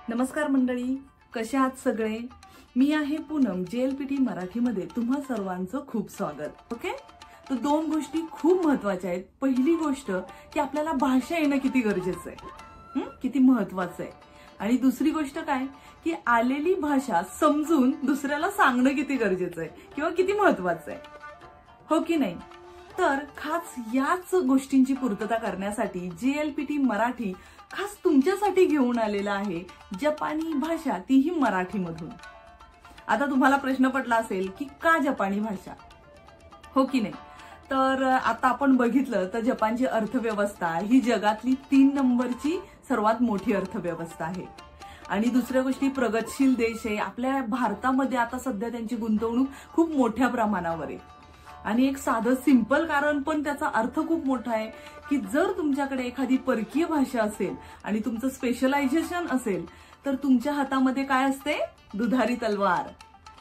नमस्कार मंडळी, कशा आहात सगळे? मी आहे पूनम. JLPT मराठीमध्ये तुम्हा सर्वांचं खूप स्वागत. ओके, तर दोन गोष्टी खूप महत्त्वाच्या आहेत. पहिली गोष्ट की आपल्याला भाषा येणं किती गरजेचं आहे, किती महत्त्वाचं आहे. आणि दुसरी गोष्ट काय की आलेली भाषा समजून दुसऱ्याला सांगणं किती गरजेचं आहे किंवा किती महत्त्वाचं आहे, हो की नाही? तर खास याच गोष्टींची पूर्तता करण्यासाठी JLPT मराठी खास तुमच्यासाठी घेऊन आलेला आहे जपानी भाषा, तीही मराठीमधून. आता तुम्हाला प्रश्न पडला असेल की का जपानी भाषा, हो की नाही? तर आता आपण बघितलं तर जपानची अर्थव्यवस्था ही जगातली 3 नंबरची सर्वात मोठी अर्थव्यवस्था आहे. आणि दुसऱ्या गोष्टी, प्रगतशील देश आहे. आपल्या भारतामध्ये आता सध्या त्यांची गुंतवणूक खूप मोठ्या प्रमाणावर आहे. आणि एक साधं सिंपल कारण पण त्याचा अर्थ खूप मोठा आहे की जर तुमच्याकडे एखादी परकीय भाषा असेल आणि तुमचं स्पेशलायझेशन असेल तर तुमच्या हातामध्ये काय असते? दुधारी तलवार,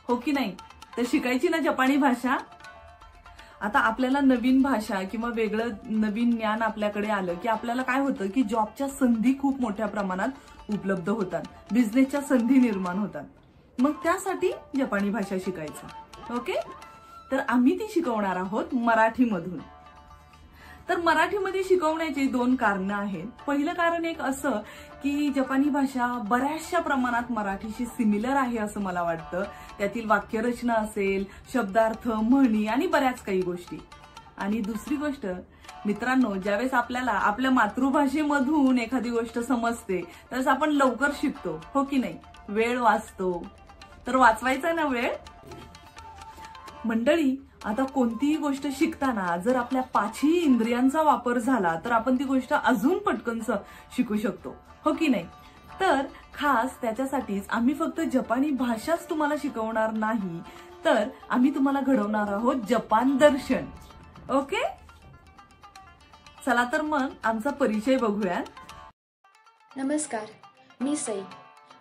हो की नाही? तर शिकायची ना जपानी भाषा. आता आपल्याला नवीन भाषा किंवा वेगळं नवीन ज्ञान आपल्याकडे आलं की आपल्याला काय होतं की जॉबच्या संधी खूप मोठ्या प्रमाणात उपलब्ध होतात, बिझनेसच्या संधी निर्माण होतात. मग त्यासाठी जपानी भाषा शिकायचं. ओके, तर आम्ही ती शिकवणार आहोत मराठीमधून. तर मराठीमध्ये शिकवण्याची 2 कारणं आहेत. पहिलं कारण एक असं की जपानी भाषा बऱ्याचशा प्रमाणात मराठीशी सिमिलर आहे असं मला वाटतं. त्यातील वाक्यरचना असेल, शब्दार्थ, म्हणी आणि बऱ्याच काही गोष्टी. आणि दुसरी गोष्ट मित्रांनो, ज्यावेळेस आपल्याला आपल्या मातृभाषेमधून एखादी गोष्ट समजते त्यावेळेस आपण लवकर शिकतो, हो की नाही? वेळ वाचतो. तर वाचवायचा ना वेळ मंडळी. आता कोणतीही गोष्ट शिकताना जर आपल्या 5ही इंद्रियांचा वापर झाला तर आपण ती गोष्ट अजून पटकन शिकू शकतो, हो की नाही? तर खास त्याच्यासाठीच आम्ही फक्त जपानी भाषाच तुम्हाला शिकवणार नाही, तर आम्ही तुम्हाला घडवणार आहोत जपान दर्शन. ओके, चला तर मग आमचा परिचय बघूया. नमस्कार, मी सई.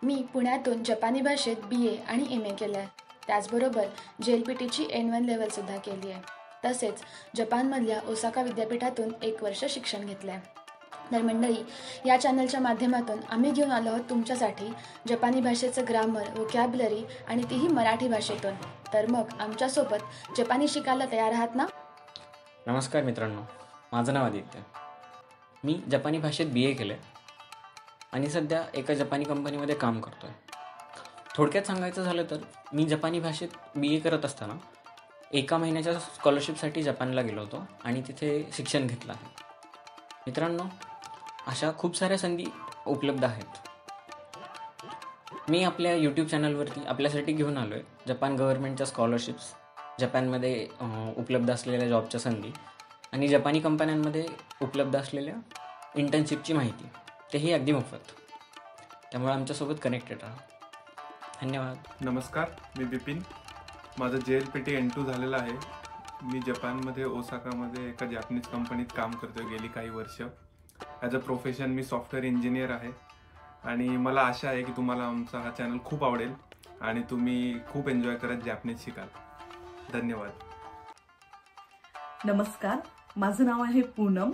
मी पुण्यातून जपानी भाषेत BA आणि MA केलं आहे. त्याचबरोबर JLPTची N1 लेवलसुद्धा केली आहे. तसेच जपानमधल्या ओसाका विद्यापीठातून 1 वर्ष शिक्षण घेतलं आहे. तर मंडळी, या चॅनलच्या माध्यमातून आम्ही घेऊन आलो आहोत तुमच्यासाठी जपानी भाषेचं ग्रामर, व्होकॅब्युलरी आणि तीही मराठी भाषेतून. तर मग आमच्यासोबत जपानी शिकायला तयार आहात ना? नमस्कार मित्रांनो, माझं नाव आदित्य. मी जपानी भाषेत BA केलं आहे आणि सध्या एका जपानी कंपनीमध्ये काम करतो आहे. थोडक्यात सांगायचं झालं तर मी जपानी भाषेत BA करत असताना 1 महिन्याच्या स्कॉलरशिपसाठी जपानला गेलो होतो आणि तिथे शिक्षण घेतलं आहे. मित्रांनो, अशा खूप साऱ्या संधी उपलब्ध आहेत. मी आपल्या YouTube चॅनलवरती आपल्यासाठी घेऊन आलो आहे जपान गव्हर्नमेंटच्या स्कॉलरशिप्स, जपानमध्ये उपलब्ध असलेल्या जॉबच्या संधी आणि जपानी कंपन्यांमध्ये उपलब्ध असलेल्या इंटर्नशिपची माहिती, तेही अगदी मोफत. त्यामुळे आमच्यासोबत कनेक्टेड राहा. धन्यवाद. नमस्कार, मी बिपिन. माझं JLPT N2 झालेलं आहे. मी जपानमध्ये ओसाकामध्ये एका जॅपनीज कंपनीत काम करतोय गेली काही वर्ष. As a profession me software engineer आहे आणि मला आशा आहे की तुम्हाला आमचा हा चॅनल खूप आवडेल आणि तुम्ही खूप एन्जॉय करत जॅपनीज शिकाल. धन्यवाद. नमस्कार, माझं नाव आहे पूनम.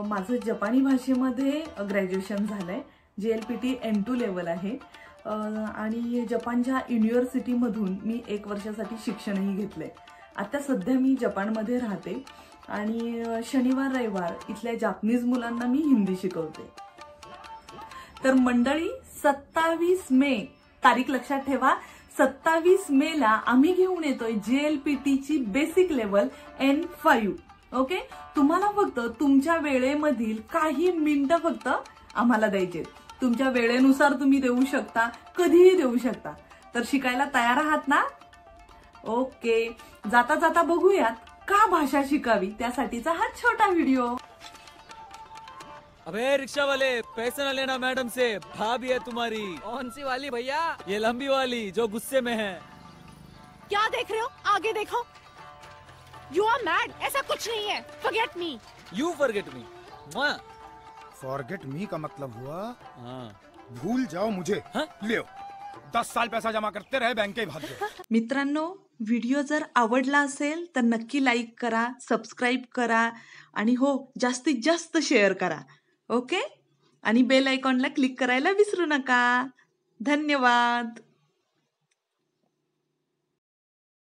माझं जपानी भाषेमध्ये ग्रॅज्युएशन झालंय. JLPT N2 लेवल आहे आणि जपानच्या युनिव्हर्सिटीमधून मी 1 वर्षासाठी शिक्षणही घेतलंय. आता सध्या मी जपानमध्ये राहते आणि शनिवार रविवार इथल्या जापनीज मुलांना मी हिंदी शिकवते. तर मंडळी, 27 मे तारीख लक्षात ठेवा. 27 मेला आम्ही घेऊन येतोय JLPTची बेसिक लेवल N5. ओके, तुम्हाला फक्त तुमच्या वेळेमधील काही मिनिटं फक्त आम्हाला द्यायचे. तुमच्या वेळेनुसार तुम्ही देऊ शकता, कधीही देऊ शकता. तर शिकायला तयार आहात ना? ओके, जाता जाता बघूयात का भाषा शिकावी त्यासाठीचा हा छोटा व्हिडिओ. अबे रिक्शा वाले, पैसे न लेना मैडम से, भाभी है तुम्हारी. कौन सी वाली भैया? ये लंबी वाली जो गुस्से में है. क्या देख रहे हो? आगे देखो. यू आर मैड. ऐसा कुछ नहीं है. Forget me. You forget me. Forget me का मतलब हुआ हाँ. भूल जाओ मुझे. हाँ? ले 10 साल पैसा जमा करते रहे, बैंक के भाग गए. मित्रांनो, व्हिडिओ जर आवडला असेल तर नक्की लाईक करा, सबस्क्राईब करा आणि हो, जास्तीत जास्त शेअर करा. ओके, आणि बेल आयकॉनला क्लिक करायला विसरू नका. धन्यवाद.